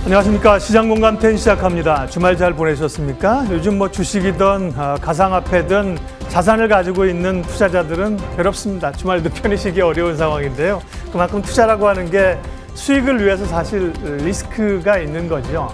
안녕하십니까. 시장공감 10 시작합니다. 주말 잘 보내셨습니까? 요즘 주식이든 가상화폐든 자산을 가지고 있는 투자자들은 괴롭습니다. 주말도 편히 쉬기 어려운 상황인데요. 그만큼 투자라고 하는 게 수익을 위해서 사실 리스크가 있는 거죠.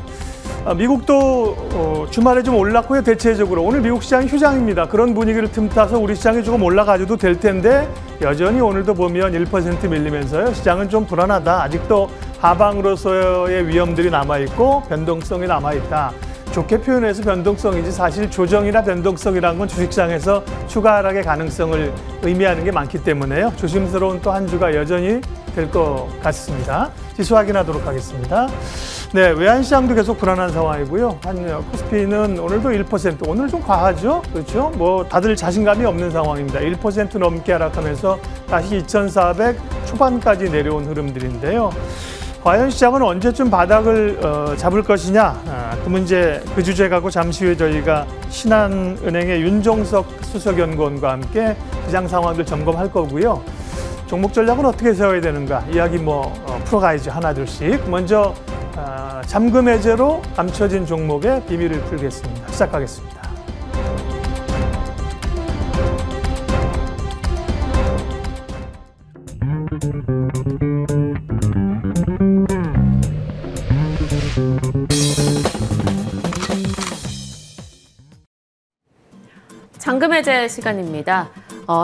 미국도 주말에 좀 올랐고요. 대체적으로 오늘 미국 시장이 휴장입니다. 그런 분위기를 틈타서 우리 시장이 조금 올라가줘도 될 텐데 여전히 오늘도 보면 1% 밀리면서요. 시장은 좀 불안하다. 아직도 하방으로서의 위험들이 남아있고 변동성이 남아있다. 좋게 표현해서 변동성이지 사실 조정이나 변동성이라는 건 주식시장에서 추가 하락의 가능성을 의미하는 게 많기 때문에요. 조심스러운 또 한 주가 여전히 될 것 같습니다. 지수 확인하도록 하겠습니다. 네, 외환시장도 계속 불안한 상황이고요. 코스피는 오늘도 1%, 오늘 좀 과하죠? 그렇죠? 다들 자신감이 없는 상황입니다. 1% 넘게 하락하면서 다시 2,400 초반까지 내려온 흐름들인데요. 과연 시장은 언제쯤 바닥을 잡을 것이냐, 그 주제 갖고 잠시 후에 저희가 신한은행의 윤종석 수석연구원과 함께 시장 상황들 점검할 거고요. 종목 전략은 어떻게 세워야 되는가 이야기 풀어가야죠. 하나둘씩. 먼저 잠금 해제로 감춰진 종목의 비밀을 풀겠습니다. 시작하겠습니다. 잠금 해제 시간입니다.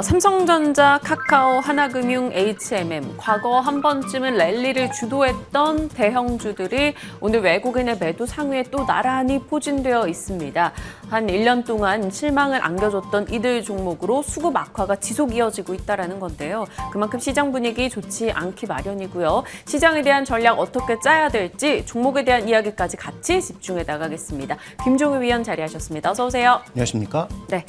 삼성전자, 카카오, 하나금융, HMM, 과거 한 번쯤은 랠리를 주도했던 대형주들이 오늘 외국인의 매도 상위에 또 나란히 포진되어 있습니다. 한 1년 동안 실망을 안겨줬던 이들 종목으로 수급 악화가 지속 이어지고 있다는 건데요. 그만큼 시장 분위기 좋지 않기 마련이고요. 시장에 대한 전략 어떻게 짜야 될지 종목에 대한 이야기까지 같이 집중해 나가겠습니다. 김종우 위원 자리하셨습니다. 어서 오세요. 안녕하십니까? 네.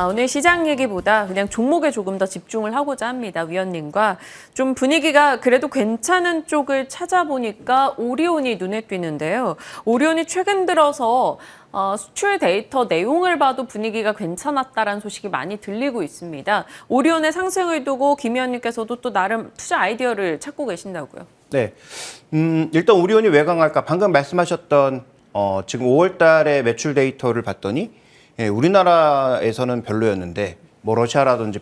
오늘 시장 얘기보다 그냥 종목에 조금 더 집중을 하고자 합니다. 위원님과 좀 분위기가 그래도 괜찮은 쪽을 찾아보니까 오리온이 눈에 띄는데요. 오리온이 최근 들어서 수출 데이터 내용을 봐도 분위기가 괜찮았다라는 소식이 많이 들리고 있습니다. 오리온의 상승을 두고 김 위원님께서도 또 나름 투자 아이디어를 찾고 계신다고요. 네. 일단 오리온이 왜 강할까? 방금 말씀하셨던 지금 5월 달에 매출 데이터를 봤더니 우리나라에서는 별로였는데 러시아라든지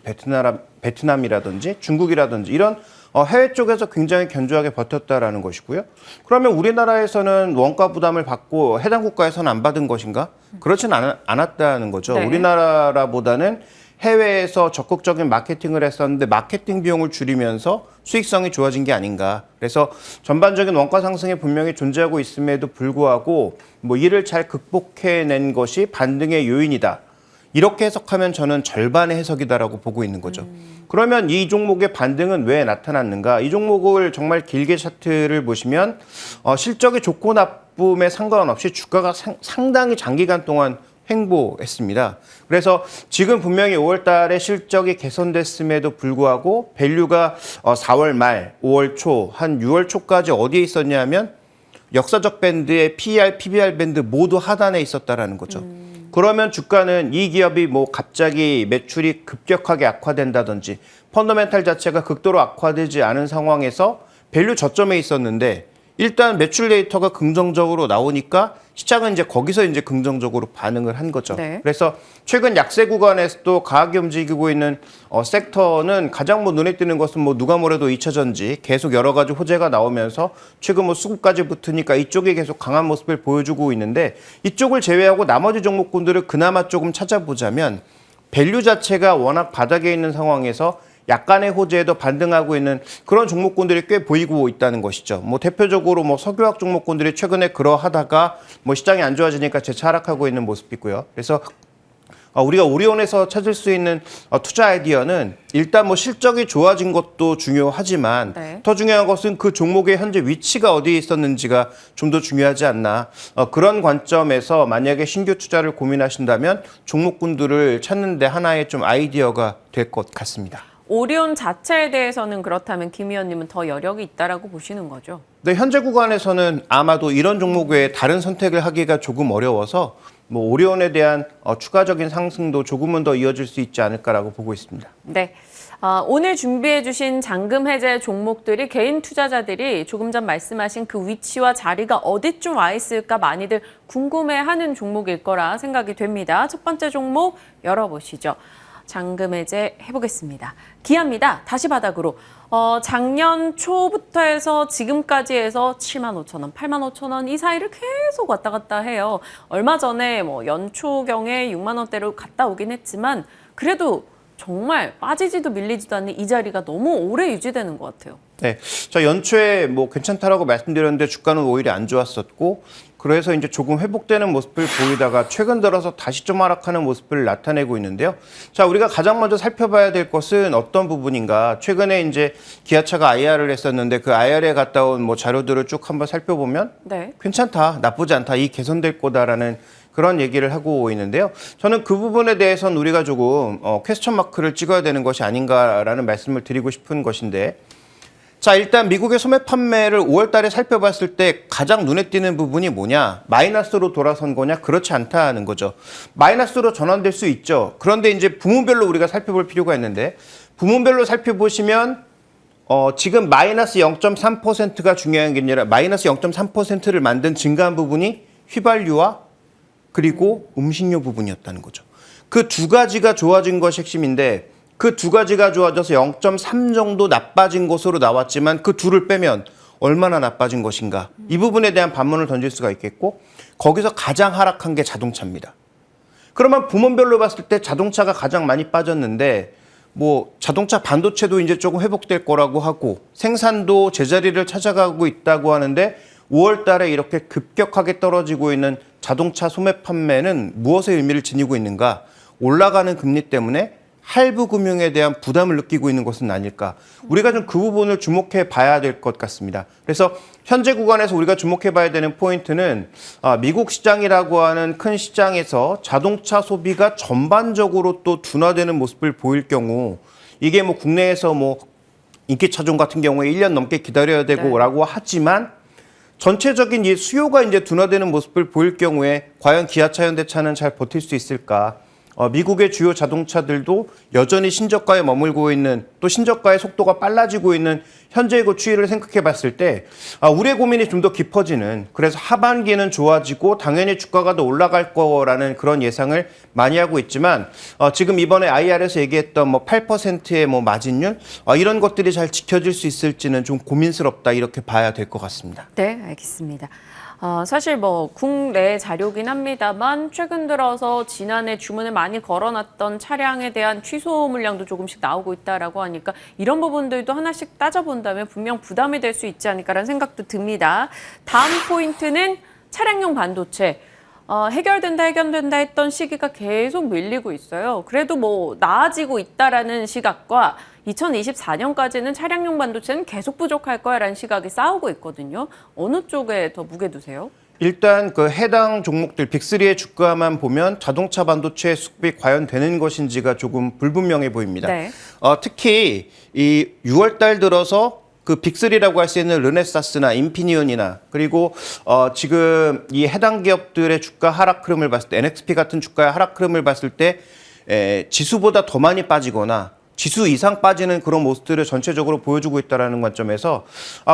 베트남이라든지 중국이라든지 이런 해외 쪽에서 굉장히 견조하게 버텼다라는 것이고요. 그러면 우리나라에서는 원가 부담을 받고 해당 국가에서는 안 받은 것인가? 그렇지는 않았다는 거죠. 네. 우리나라보다는 해외에서 적극적인 마케팅을 했었는데 마케팅 비용을 줄이면서 수익성이 좋아진 게 아닌가. 그래서 전반적인 원가 상승이 분명히 존재하고 있음에도 불구하고 이를 잘 극복해낸 것이 반등의 요인이다. 이렇게 해석하면 저는 절반의 해석이다라고 보고 있는 거죠. 그러면 이 종목의 반등은 왜 나타났는가? 이 종목을 정말 길게 차트를 보시면 실적이 좋고 나쁨에 상관없이 주가가 상당히 장기간 동안 횡보했습니다. 그래서 지금 분명히 5월 달에 실적이 개선됐음에도 불구하고 밸류가 4월 말, 5월 초, 한 6월 초까지 어디에 있었냐면 역사적 밴드의 PER, PBR 밴드 모두 하단에 있었다라는 거죠. 그러면 주가는 이 기업이 갑자기 매출이 급격하게 악화된다든지 펀더멘탈 자체가 극도로 악화되지 않은 상황에서 밸류 저점에 있었는데 일단 매출 데이터가 긍정적으로 나오니까 시장은 거기서 긍정적으로 반응을 한 거죠. 네. 그래서 최근 약세 구간에서도 강하게 움직이고 있는 섹터는 가장 눈에 띄는 것은 누가 뭐래도 2차 전지 계속 여러 가지 호재가 나오면서 최근 수급까지 붙으니까 이쪽이 계속 강한 모습을 보여주고 있는데 이쪽을 제외하고 나머지 종목군들을 그나마 조금 찾아보자면 밸류 자체가 워낙 바닥에 있는 상황에서 약간의 호재에도 반등하고 있는 그런 종목군들이 꽤 보이고 있다는 것이죠. 대표적으로 석유화학 종목군들이 최근에 그러하다가 시장이 안 좋아지니까 재차하락하고 있는 모습이고요. 그래서 우리가 오리온에서 찾을 수 있는 투자 아이디어는 일단 실적이 좋아진 것도 중요하지만 네. 더 중요한 것은 그 종목의 현재 위치가 어디에 있었는지가 좀 더 중요하지 않나. 그런 관점에서 만약에 신규 투자를 고민하신다면 종목군들을 찾는 데 하나의 좀 아이디어가 될 것 같습니다. 오리온 자체에 대해서는 그렇다면 김 위원님은 더 여력이 있다라고 보시는 거죠? 네, 현재 구간에서는 아마도 이런 종목 외에 다른 선택을 하기가 조금 어려워서 오리온에 대한 추가적인 상승도 조금은 더 이어질 수 있지 않을까라고 보고 있습니다. 네. 오늘 준비해 주신 잔금 해제 종목들이 개인 투자자들이 조금 전 말씀하신 그 위치와 자리가 어디쯤 와 있을까 많이들 궁금해하는 종목일 거라 생각이 됩니다. 첫 번째 종목 열어보시죠. 잔금 해제 해보겠습니다. 기아입니다. 다시 바닥으로. 작년 초부터 해서 지금까지 해서 75,000원, 85,000원 이 사이를 계속 왔다 갔다 해요. 얼마 전에 뭐 연초경에 6만 원대로 갔다 오긴 했지만 그래도 정말 빠지지도 밀리지도 않는 이 자리가 너무 오래 유지되는 것 같아요. 네, 자 연초에 뭐 괜찮다라고 말씀드렸는데 주가는 오히려 안 좋았었고 그래서 이제 조금 회복되는 모습을 보이다가 최근 들어서 다시 좀 하락하는 모습을 나타내고 있는데요. 자 우리가 가장 먼저 살펴봐야 될 것은 어떤 부분인가. 최근에 이제 기아차가 IR을 했었는데 그 IR에 갔다 온 뭐 자료들을 쭉 한번 살펴보면 네. 괜찮다, 나쁘지 않다, 이 개선될 거다라는 그런 얘기를 하고 있는데요. 저는 그 부분에 대해서는 우리가 조금 퀘스천 마크를 찍어야 되는 것이 아닌가라는 말씀을 드리고 싶은 것인데 자 일단 미국의 소매 판매를 5월 달에 살펴봤을 때 가장 눈에 띄는 부분이 뭐냐? 마이너스로 돌아선 거냐? 그렇지 않다는 거죠. 마이너스로 전환될 수 있죠. 그런데 이제 부문별로 우리가 살펴볼 필요가 있는데 부문별로 살펴보시면 지금 마이너스 0.3%가 중요한 게 아니라 마이너스 0.3%를 만든 증가한 부분이 휘발유와 그리고 음식료 부분이었다는 거죠. 그 두 가지가 좋아진 것이 핵심인데 그 두 가지가 좋아져서 0.3 정도 나빠진 것으로 나왔지만 그 둘을 빼면 얼마나 나빠진 것인가. 이 부분에 대한 반문을 던질 수가 있겠고 거기서 가장 하락한 게 자동차입니다. 그러면 부문별로 봤을 때 자동차가 가장 많이 빠졌는데 뭐 자동차 반도체도 이제 조금 회복될 거라고 하고 생산도 제자리를 찾아가고 있다고 하는데 5월 달에 이렇게 급격하게 떨어지고 있는 자동차 소매 판매는 무엇의 의미를 지니고 있는가? 올라가는 금리 때문에 할부 금융에 대한 부담을 느끼고 있는 것은 아닐까? 우리가 좀 그 부분을 주목해 봐야 될 것 같습니다. 그래서 현재 구간에서 우리가 주목해 봐야 되는 포인트는 미국 시장이라고 하는 큰 시장에서 자동차 소비가 전반적으로 또 둔화되는 모습을 보일 경우 이게 뭐 국내에서 뭐 인기차종 같은 경우에 1년 넘게 기다려야 되고라고 하지만 전체적인 이 수요가 이제 둔화되는 모습을 보일 경우에 과연 기아차, 현대차는 잘 버틸 수 있을까? 미국의 주요 자동차들도 여전히 신저가에 머물고 있는 또 신저가의 속도가 빨라지고 있는 현재의 그 추이를 생각해 봤을 때 우리의 고민이 좀 더 깊어지는 그래서 하반기는 좋아지고 당연히 주가가 더 올라갈 거라는 그런 예상을 많이 하고 있지만 지금 이번에 IR에서 얘기했던 뭐 8%의 뭐 마진율 이런 것들이 잘 지켜질 수 있을지는 좀 고민스럽다 이렇게 봐야 될 것 같습니다. 네, 알겠습니다. 사실 뭐 국내 자료긴 합니다만 최근 들어서 지난해 주문을 많이 걸어놨던 차량에 대한 취소 물량도 조금씩 나오고 있다라고 하니까 이런 부분들도 하나씩 따져본다면 분명 부담이 될 수 있지 않을까라는 생각도 듭니다. 다음 포인트는 차량용 반도체. 해결된다 했던 시기가 계속 밀리고 있어요. 그래도 뭐 나아지고 있다라는 시각과 2024년까지는 차량용 반도체는 계속 부족할 거야라는 시각이 싸우고 있거든요. 어느 쪽에 더 무게 두세요? 일단 그 해당 종목들 빅3의 주가만 보면 자동차 반도체 수급이 과연 되는 것인지가 조금 불분명해 보입니다. 네. 특히 이 6월 달 들어서 그 빅3라고 할 수 있는 르네사스나 인피니온이나 그리고 지금 이 해당 기업들의 주가 하락 흐름을 봤을 때 NXP 같은 주가의 하락 흐름을 봤을 때 지수보다 더 많이 빠지거나 지수 이상 빠지는 그런 모습들을 전체적으로 보여주고 있다는 관점에서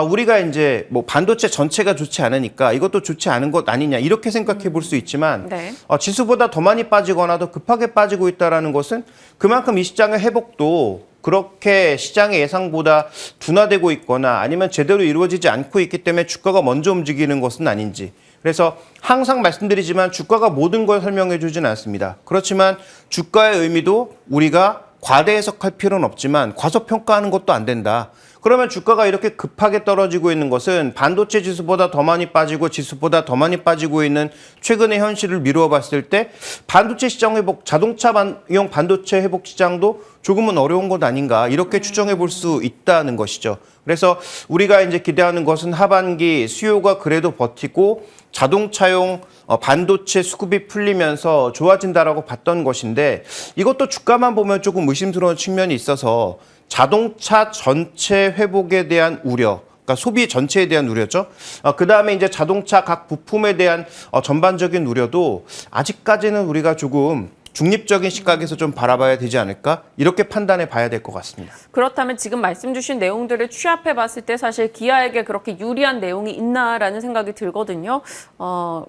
우리가 이제 뭐 반도체 전체가 좋지 않으니까 이것도 좋지 않은 것 아니냐 이렇게 생각해 볼 수 있지만 네. 지수보다 더 많이 빠지거나 더 급하게 빠지고 있다는 것은 그만큼 이 시장의 회복도 그렇게 시장의 예상보다 둔화되고 있거나 아니면 제대로 이루어지지 않고 있기 때문에 주가가 먼저 움직이는 것은 아닌지. 그래서 항상 말씀드리지만 주가가 모든 걸 설명해 주지는 않습니다. 그렇지만 주가의 의미도 우리가 과대 해석할 필요는 없지만 과소평가하는 것도 안 된다. 그러면 주가가 이렇게 급하게 떨어지고 있는 것은 반도체 지수보다 더 많이 빠지고 지수보다 더 많이 빠지고 있는 최근의 현실을 미루어 봤을 때 반도체 시장 회복, 자동차용 반도체 회복 시장도 조금은 어려운 것 아닌가 이렇게 추정해 볼 수 있다는 것이죠. 그래서 우리가 이제 기대하는 것은 하반기 수요가 그래도 버티고 자동차용 반도체 수급이 풀리면서 좋아진다라고 봤던 것인데 이것도 주가만 보면 조금 의심스러운 측면이 있어서 자동차 전체 회복에 대한 우려, 그러니까 소비 전체에 대한 우려죠. 그다음에 이제 자동차 각 부품에 대한 전반적인 우려도 아직까지는 우리가 조금 중립적인 시각에서 좀 바라봐야 되지 않을까 이렇게 판단해 봐야 될 것 같습니다. 그렇다면 지금 말씀 주신 내용들을 취합해 봤을 때 사실 기아에게 그렇게 유리한 내용이 있나라는 생각이 들거든요.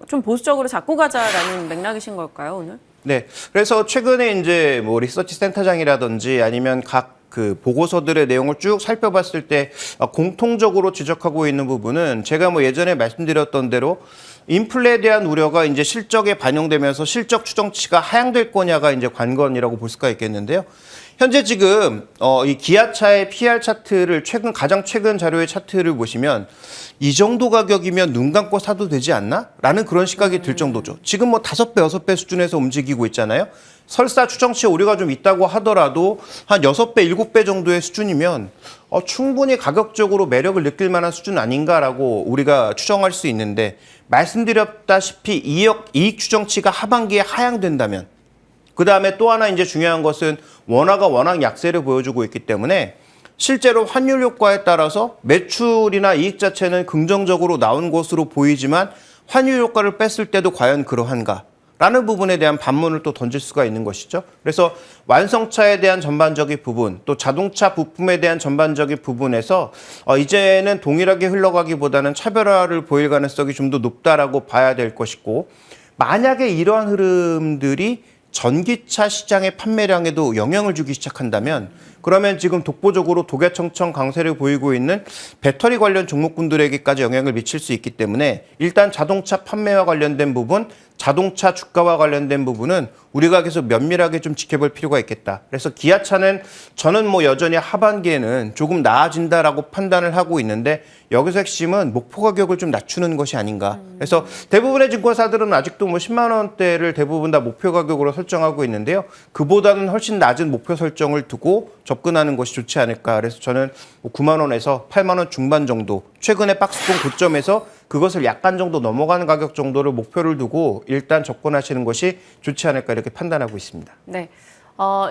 좀 보수적으로 잡고 가자라는 맥락이신 걸까요, 오늘? 네. 그래서 최근에 이제 뭐 리서치 센터장이라든지 아니면 각 그 보고서들의 내용을 쭉 살펴봤을 때 공통적으로 지적하고 있는 부분은 제가 뭐 예전에 말씀드렸던 대로 인플레에 대한 우려가 이제 실적에 반영되면서 실적 추정치가 하향될 거냐가 이제 관건이라고 볼 수가 있겠는데요. 현재 지금 이 기아차의 PR 차트를 가장 최근 자료의 차트를 보시면 이 정도 가격이면 눈 감고 사도 되지 않나? 라는 그런 시각이 들 정도죠. 지금 뭐 5배, 6배 수준에서 움직이고 있잖아요. 설사 추정치에 오류가 좀 있다고 하더라도 한 6배, 7배 정도의 수준이면 충분히 가격적으로 매력을 느낄 만한 수준 아닌가라고 우리가 추정할 수 있는데 말씀드렸다시피 이익 추정치가 하반기에 하향된다면 그다음에 또 하나 이제 중요한 것은 원화가 워낙 약세를 보여주고 있기 때문에 실제로 환율 효과에 따라서 매출이나 이익 자체는 긍정적으로 나온 것으로 보이지만 환율 효과를 뺐을 때도 과연 그러한가? 라는 부분에 대한 반문을 또 던질 수가 있는 것이죠. 그래서 완성차에 대한 전반적인 부분, 또 자동차 부품에 대한 전반적인 부분에서 이제는 동일하게 흘러가기보다는 차별화를 보일 가능성이 좀 더 높다라고 봐야 될 것이고 만약에 이러한 흐름들이 전기차 시장의 판매량에도 영향을 주기 시작한다면 그러면 지금 독보적으로 독야청청 강세를 보이고 있는 배터리 관련 종목군들에게까지 영향을 미칠 수 있기 때문에 일단 자동차 판매와 관련된 부분, 자동차 주가와 관련된 부분은 우리가 계속 면밀하게 좀 지켜볼 필요가 있겠다. 그래서 기아차는 저는 뭐 여전히 하반기에는 조금 나아진다라고 판단을 하고 있는데 여기서 핵심은 목표 가격을 좀 낮추는 것이 아닌가. 그래서 대부분의 증권사들은 아직도 뭐 10만 원대를 대부분 다 목표 가격으로 설정하고 있는데요. 그보다는 훨씬 낮은 목표 설정을 두고 접근하는 것이 좋지 않을까. 그래서 저는 9만 원에서 8만 원 중반 정도 최근에 박스권 고점에서 그것을 약간 정도 넘어가는 가격 정도를 목표를 두고 일단 접근하시는 것이 좋지 않을까 이렇게 판단하고 있습니다. 네.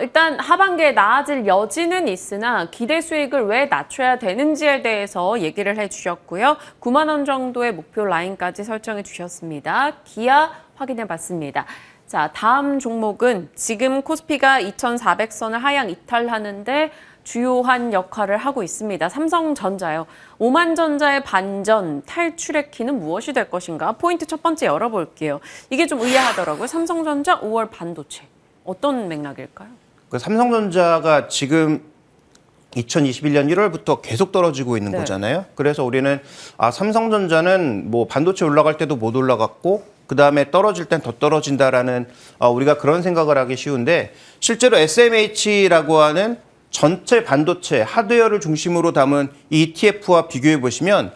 일단 하반기에 나아질 여지는 있으나 기대 수익을 왜 낮춰야 되는지에 대해서 얘기를 해주셨고요. 9만 원 정도의 목표 라인까지 설정해 주셨습니다. 기아 확인해 봤습니다. 자, 다음 종목은 지금 코스피가 2,400선을 하향 이탈하는데 주요한 역할을 하고 있습니다. 삼성전자요. 오만전자의 반전, 탈출의 키는 무엇이 될 것인가? 포인트 첫 번째 열어볼게요. 이게 좀 의아하더라고요. 삼성전자 5월 반도체. 어떤 맥락일까요? 그 삼성전자가 지금 2021년 1월부터 계속 떨어지고 있는 거잖아요. 그래서 우리는 삼성전자는 뭐 반도체 올라갈 때도 못 올라갔고 그다음에 떨어질 땐 더 떨어진다라는 우리가 그런 생각을 하기 쉬운데 실제로 SMH라고 하는 전체 반도체 하드웨어를 중심으로 담은 이 ETF와 비교해 보시면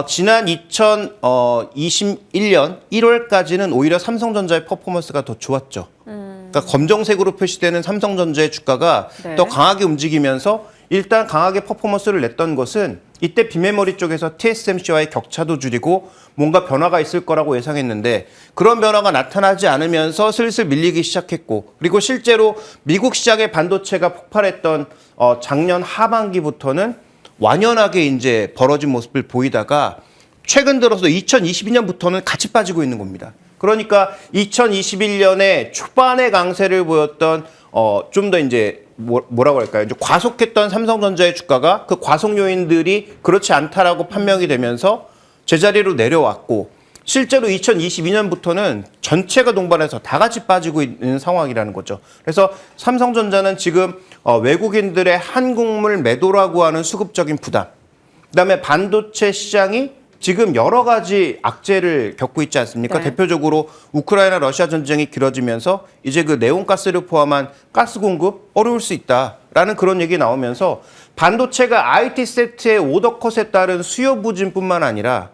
지난 2021년 1월까지는 오히려 삼성전자의 퍼포먼스가 더 좋았죠. 그러니까 검정색으로 표시되는 삼성전자의 주가가 더 강하게 움직이면서 일단 강하게 퍼포먼스를 냈던 것은 이때 비메모리 쪽에서 TSMC와의 격차도 줄이고 뭔가 변화가 있을 거라고 예상했는데 그런 변화가 나타나지 않으면서 슬슬 밀리기 시작했고 그리고 실제로 미국 시장의 반도체가 폭발했던 작년 하반기부터는 완연하게 이제 벌어진 모습을 보이다가 최근 들어서 2022년부터는 같이 빠지고 있는 겁니다. 그러니까 2021년에 초반에 강세를 보였던 좀 더 이제 뭐라고 할까요? 이제 과속했던 삼성전자의 주가가 그 과속 요인들이 그렇지 않다라고 판명이 되면서 제자리로 내려왔고 실제로 2022년부터는 전체가 동반해서 다 같이 빠지고 있는 상황이라는 거죠. 그래서 삼성전자는 지금 외국인들의 한국물 매도라고 하는 수급적인 부담, 그다음에 반도체 시장이 지금 여러 가지 악재를 겪고 있지 않습니까? 네. 대표적으로 우크라이나 러시아 전쟁이 길어지면서 이제 그 네온가스를 포함한 가스 공급 어려울 수 있다라는 그런 얘기 나오면서 반도체가 IT 세트의 오더 컷에 따른 수요 부진뿐만 아니라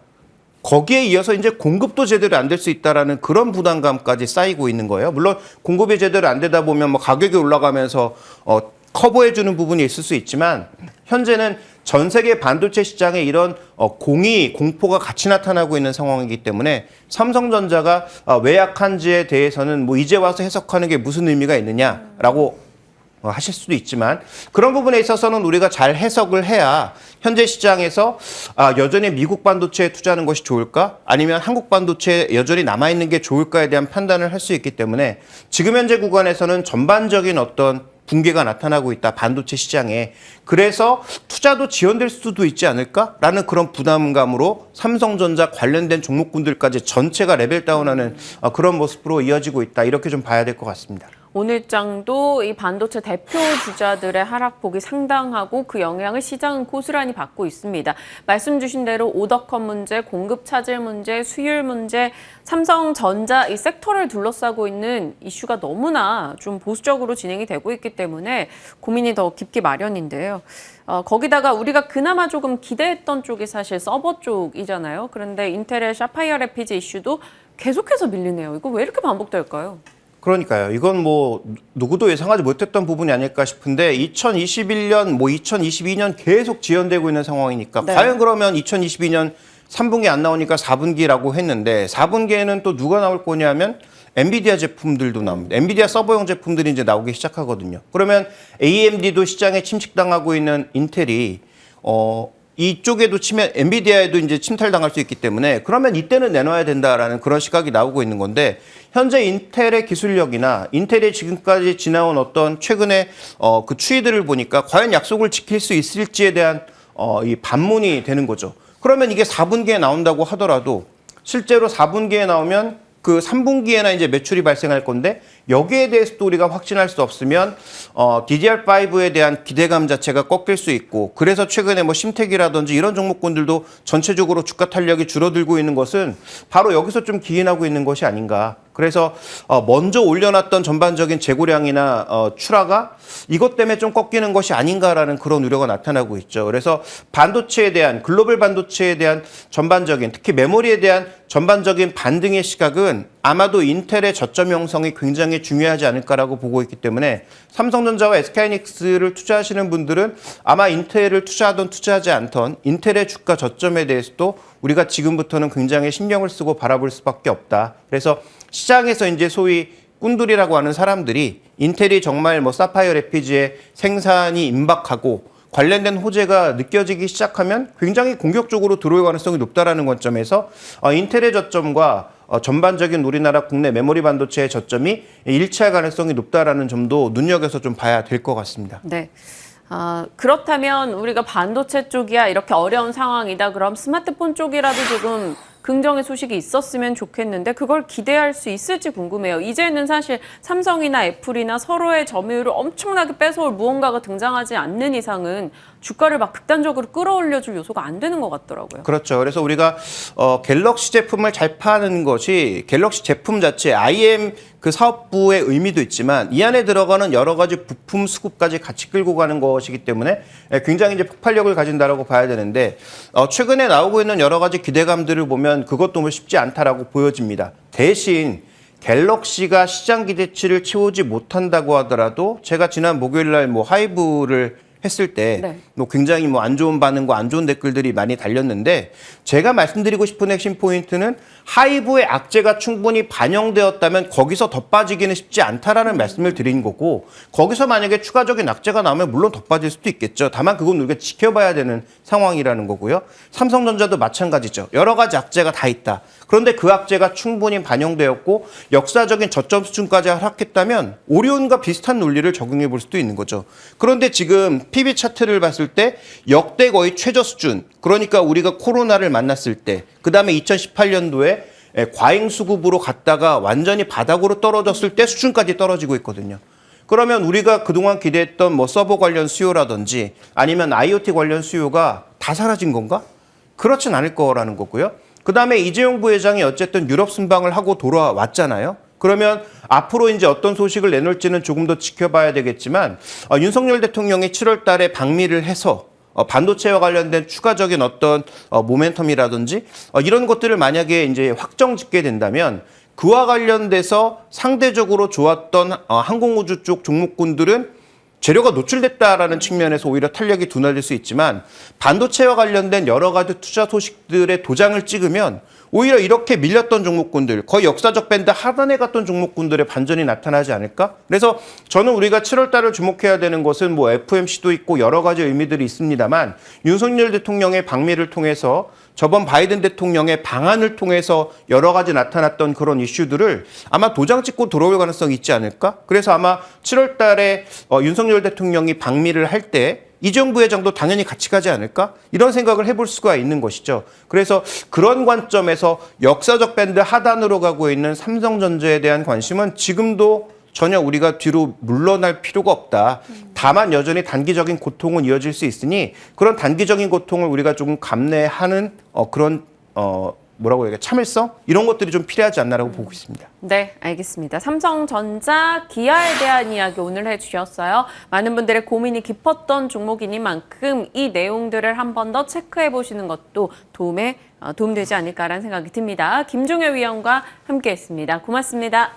거기에 이어서 이제 공급도 제대로 안 될 수 있다라는 그런 부담감까지 쌓이고 있는 거예요. 물론 공급이 제대로 안 되다 보면 뭐 가격이 올라가면서 커버해주는 부분이 있을 수 있지만 현재는 전 세계 반도체 시장에 이런 공포가 같이 나타나고 있는 상황이기 때문에 삼성전자가 왜 약한지에 대해서는 뭐 이제 와서 해석하는 게 무슨 의미가 있느냐라고 하실 수도 있지만 그런 부분에 있어서는 우리가 잘 해석을 해야 현재 시장에서 여전히 미국 반도체에 투자하는 것이 좋을까? 아니면 한국 반도체에 여전히 남아있는 게 좋을까에 대한 판단을 할 수 있기 때문에 지금 현재 구간에서는 전반적인 어떤 붕괴가 나타나고 있다, 반도체 시장에. 그래서 투자도 지연될 수도 있지 않을까라는 그런 부담감으로 삼성전자 관련된 종목군들까지 전체가 레벨 다운하는 그런 모습으로 이어지고 있다. 이렇게 좀 봐야 될 것 같습니다. 오늘 장도 이 반도체 대표 주자들의 하락폭이 상당하고 그 영향을 시장은 고스란히 받고 있습니다. 말씀 주신 대로 오더컷 문제, 공급 차질 문제, 수율 문제, 삼성전자 이 섹터를 둘러싸고 있는 이슈가 너무나 좀 보수적으로 진행이 되고 있기 때문에 고민이 더 깊기 마련인데요. 거기다가 우리가 그나마 조금 기대했던 쪽이 사실 서버 쪽이잖아요. 그런데 인텔의 샤파이어 래피즈 이슈도 계속해서 밀리네요. 이거 왜 이렇게 반복될까요? 그러니까요. 이건 뭐 누구도 예상하지 못했던 부분이 아닐까 싶은데 2021년, 2022년 계속 지연되고 있는 상황이니까 네. 과연 그러면 2022년 3분기 안 나오니까 4분기라고 했는데 4분기에는 또 누가 나올 거냐면 엔비디아 제품들도 나옵니다. 엔비디아 서버용 제품들이 이제 나오기 시작하거든요. 그러면 AMD도 시장에 침식당하고 있는 인텔이 이쪽에도 엔비디아에도 이제 침탈당할 수 있기 때문에 그러면 이때는 내놔야 된다라는 그런 시각이 나오고 있는 건데 현재 인텔의 기술력이나 인텔이 지금까지 지나온 어떤 최근의 그 추이들을 보니까 과연 약속을 지킬 수 있을지에 대한 이 반문이 되는 거죠. 그러면 이게 4분기에 나온다고 하더라도 실제로 4분기에 나오면 그 3분기에나 이제 매출이 발생할 건데 여기에 대해서도 우리가 확신할 수 없으면 DDR5에 대한 기대감 자체가 꺾일 수 있고 그래서 최근에 뭐 심택이라든지 이런 종목군들도 전체적으로 주가 탄력이 줄어들고 있는 것은 바로 여기서 좀 기인하고 있는 것이 아닌가. 그래서 먼저 올려놨던 전반적인 재고량이나 출하가 이것 때문에 좀 꺾이는 것이 아닌가라는 그런 우려가 나타나고 있죠. 그래서 반도체에 대한 글로벌 반도체에 대한 전반적인 특히 메모리에 대한 전반적인 반등의 시각은 아마도 인텔의 저점 형성이 굉장히 중요하지 않을까라고 보고 있기 때문에 삼성전자와 SK하이닉스를 투자하시는 분들은 아마 인텔을 투자하든 투자하지 않던 인텔의 주가 저점에 대해서도 우리가 지금부터는 굉장히 신경을 쓰고 바라볼 수밖에 없다. 그래서 시장에서 이제 소위 꾼들이라고 하는 사람들이 인텔이 정말 뭐 사파이어 래피즈의 생산이 임박하고 관련된 호재가 느껴지기 시작하면 굉장히 공격적으로 들어올 가능성이 높다라는 관점에서 인텔의 저점과 전반적인 우리나라 국내 메모리 반도체의 저점이 일치할 가능성이 높다라는 점도 눈여겨서 좀 봐야 될 것 같습니다. 네. 그렇다면 우리가 반도체 쪽이야 이렇게 어려운 상황이다. 그럼 스마트폰 쪽이라도 조금 긍정의 소식이 있었으면 좋겠는데 그걸 기대할 수 있을지 궁금해요. 이제는 사실 삼성이나 애플이나 서로의 점유율을 엄청나게 뺏어올 무언가가 등장하지 않는 이상은 주가를 막 극단적으로 끌어올려줄 요소가 안 되는 것 같더라고요. 그렇죠. 그래서 우리가 갤럭시 제품을 잘 파는 것이 갤럭시 제품 자체 IM 그 사업부의 의미도 있지만 이 안에 들어가는 여러 가지 부품 수급까지 같이 끌고 가는 것이기 때문에 굉장히 이제 폭발력을 가진다라고 봐야 되는데 최근에 나오고 있는 여러 가지 기대감들을 보면 그것도 뭐 쉽지 않다라고 보여집니다. 대신 갤럭시가 시장 기대치를 채우지 못한다고 하더라도 제가 지난 목요일 날 뭐 하이브를 했을 때 네. 뭐 굉장히 뭐 안 좋은 반응과 안 좋은 댓글들이 많이 달렸는데 제가 말씀드리고 싶은 핵심 포인트는 하이브의 악재가 충분히 반영되었다면 거기서 더 빠지기는 쉽지 않다라는 말씀을 드린 거고 거기서 만약에 추가적인 악재가 나오면 물론 더 빠질 수도 있겠죠. 다만 그건 우리가 지켜봐야 되는 상황이라는 거고요. 삼성전자도 마찬가지죠. 여러 가지 악재가 다 있다. 그런데 그 악재가 충분히 반영되었고 역사적인 저점 수준까지 하락했다면 오리온과 비슷한 논리를 적용해 볼 수도 있는 거죠. 그런데 지금 PB 차트를 봤을 때 역대 거의 최저 수준, 그러니까 우리가 코로나를 만났을 때, 그 다음에 2018년도에 과잉 수급으로 갔다가 완전히 바닥으로 떨어졌을 때 수준까지 떨어지고 있거든요. 그러면 우리가 그동안 기대했던 뭐 서버 관련 수요라든지 아니면 IoT 관련 수요가 다 사라진 건가? 그렇진 않을 거라는 거고요. 그 다음에 이재용 부회장이 어쨌든 유럽 순방을 하고 돌아왔잖아요. 그러면 앞으로 이제 어떤 소식을 내놓을지는 조금 더 지켜봐야 되겠지만 윤석열 대통령이 7월 달에 방미를 해서 반도체와 관련된 추가적인 어떤 모멘텀이라든지 이런 것들을 만약에 이제 확정 짓게 된다면 그와 관련돼서 상대적으로 좋았던 항공우주 쪽 종목군들은 재료가 노출됐다라는 측면에서 오히려 탄력이 둔화될 수 있지만 반도체와 관련된 여러 가지 투자 소식들의 도장을 찍으면 오히려 이렇게 밀렸던 종목군들, 거의 역사적 밴드 하단에 갔던 종목군들의 반전이 나타나지 않을까? 그래서 저는 우리가 7월 달을 주목해야 되는 것은 뭐 FOMC도 있고 여러 가지 의미들이 있습니다만 윤석열 대통령의 방미를 통해서 저번 바이든 대통령의 방안을 통해서 여러 가지 나타났던 그런 이슈들을 아마 도장 찍고 들어올 가능성이 있지 않을까? 그래서 아마 7월 달에 윤석열 대통령이 방미를 할 때 이정부 회장도 당연히 같이 가지 않을까? 이런 생각을 해볼 수가 있는 것이죠. 그래서 그런 관점에서 역사적 밴드 하단으로 가고 있는 삼성전자에 대한 관심은 지금도 전혀 우리가 뒤로 물러날 필요가 없다. 다만 여전히 단기적인 고통은 이어질 수 있으니 그런 단기적인 고통을 우리가 조금 감내하는 그런 뭐라고 해야 참을성? 이런 것들이 좀 필요하지 않나라고 보고 있습니다. 네, 알겠습니다. 삼성전자, 기아에 대한 이야기 오늘 해주셨어요. 많은 분들의 고민이 깊었던 종목이니만큼 이 내용들을 한 번 더 체크해 보시는 것도 도움되지 않을까라는 생각이 듭니다. 김종효 위원과 함께했습니다. 고맙습니다.